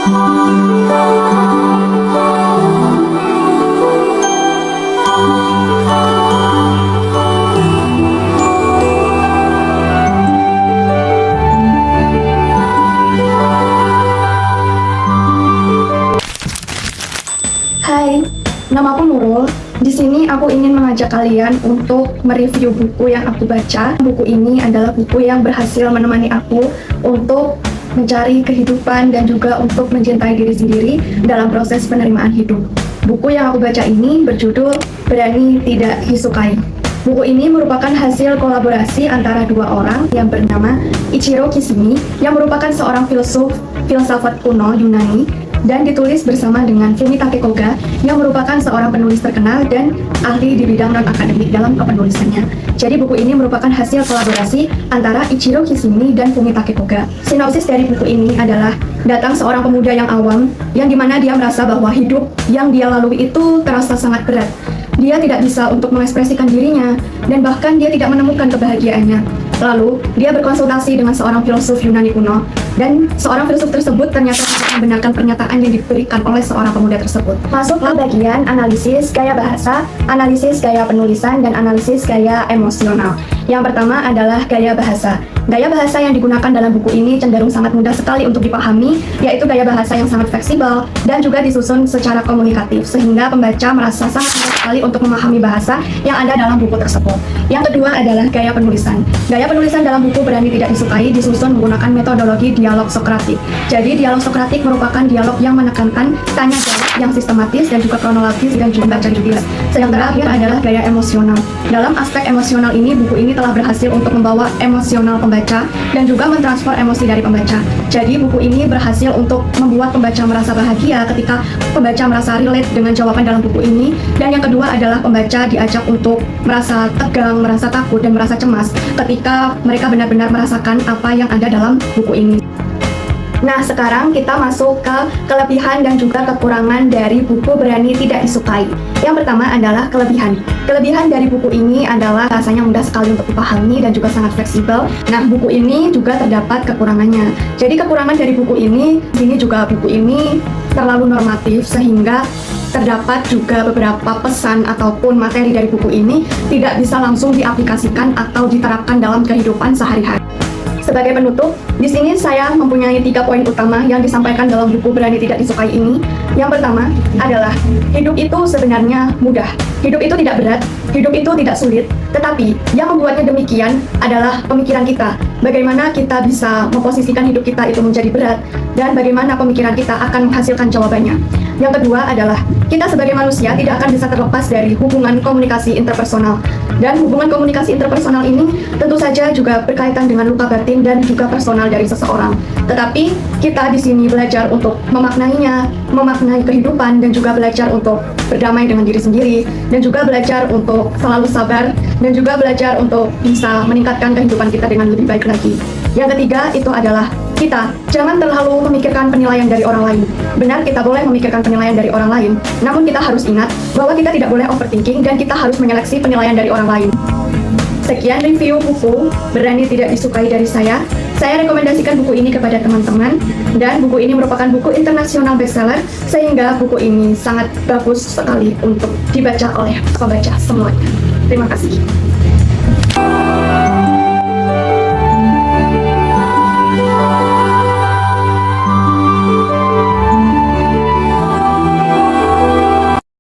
Hai, nama aku Nurul. Di sini aku ingin mengajak kalian untuk mereview buku yang aku baca. Buku ini adalah buku yang berhasil menemani aku untuk mencari kehidupan dan juga untuk mencintai diri sendiri dalam proses penerimaan hidup. Buku yang aku baca ini berjudul Berani Tidak Disukai. Buku ini merupakan hasil kolaborasi antara dua orang yang bernama Ichiro Kishimi, yang merupakan seorang filsafat kuno Yunani, dan ditulis bersama dengan Fumitake Koga, yang merupakan seorang penulis terkenal dan ahli di bidang non-akademik dalam kepenulisannya. Jadi buku ini merupakan hasil kolaborasi antara Ichiro Kishimi dan Fumitake Koga. Sinopsis dari buku ini adalah datang seorang pemuda yang awam, yang dimana dia merasa bahwa hidup yang dia lalui itu terasa sangat berat. Dia tidak bisa untuk mengekspresikan dirinya, dan bahkan dia tidak menemukan kebahagiaannya. Lalu, dia berkonsultasi dengan seorang filsuf Yunani kuno, dan seorang filsuf tersebut ternyata tidak membenarkan pernyataan yang diberikan oleh seorang pemuda tersebut. Masuk ke bagian analisis gaya bahasa, analisis gaya penulisan, dan analisis gaya emosional. Yang pertama adalah gaya bahasa. Gaya bahasa yang digunakan dalam buku ini cenderung sangat mudah sekali untuk dipahami, yaitu gaya bahasa yang sangat fleksibel dan juga disusun secara komunikatif, sehingga pembaca merasa sangat mudah sekali untuk memahami bahasa yang ada dalam buku tersebut. Yang kedua adalah gaya penulisan. Gaya penulisan dalam buku Berani Tidak Disukai disusun menggunakan metodologi dialog Sokratik. Jadi dialog Sokratik merupakan dialog yang menekankan tanya jawab yang sistematis dan juga kronologis dan juga judis. Yang terakhir adalah gaya emosional. Dalam aspek emosional ini, buku ini telah berhasil untuk membawa emosional pembaca dan juga mentransfer emosi dari pembaca. Jadi buku ini berhasil untuk membuat pembaca merasa bahagia ketika pembaca merasa relate dengan jawaban dalam buku ini. Dan yang kedua adalah pembaca diajak untuk merasa tegang, merasa takut, dan merasa cemas ketika mereka benar-benar merasakan apa yang ada dalam buku ini. Nah, sekarang kita masuk ke kelebihan dan juga kekurangan dari buku Berani Tidak Disukai. Yang pertama adalah kelebihan. Kelebihan dari buku ini adalah rasanya mudah sekali untuk dipahami dan juga sangat fleksibel. Nah, buku ini juga terdapat kekurangannya. Jadi kekurangan dari buku ini juga buku ini terlalu normatif, sehingga terdapat juga beberapa pesan ataupun materi dari buku ini tidak bisa langsung diaplikasikan atau diterapkan dalam kehidupan sehari-hari. Sebagai penutup, di sini saya mempunyai 3 poin utama yang disampaikan dalam buku Berani Tidak Disukai ini. Yang pertama adalah, hidup itu sebenarnya mudah. Hidup itu tidak berat, hidup itu tidak sulit, tetapi yang membuatnya demikian adalah pemikiran kita. Bagaimana kita bisa memposisikan hidup kita itu menjadi berat, dan bagaimana pemikiran kita akan menghasilkan jawabannya. Yang kedua adalah, kita sebagai manusia tidak akan bisa terlepas dari hubungan komunikasi interpersonal. Dan hubungan komunikasi interpersonal ini tentu saja juga berkaitan dengan luka batin dan juga personal dari seseorang. Tetapi kita di sini belajar untuk memaknainya, memaknai kehidupan, dan juga belajar untuk berdamai dengan diri sendiri, dan juga belajar untuk selalu sabar, dan juga belajar untuk bisa meningkatkan kehidupan kita dengan lebih baik lagi. Yang ketiga itu adalah, kita jangan terlalu memikirkan penilaian dari orang lain. Benar, kita boleh memikirkan penilaian dari orang lain, namun kita harus ingat bahwa kita tidak boleh overthinking dan kita harus menyeleksi penilaian dari orang lain. Sekian review buku Berani Tidak Disukai dari saya. Saya rekomendasikan buku ini kepada teman-teman, dan buku ini merupakan buku internasional bestseller, sehingga buku ini sangat bagus sekali untuk dibaca oleh pembaca semuanya. Terima kasih.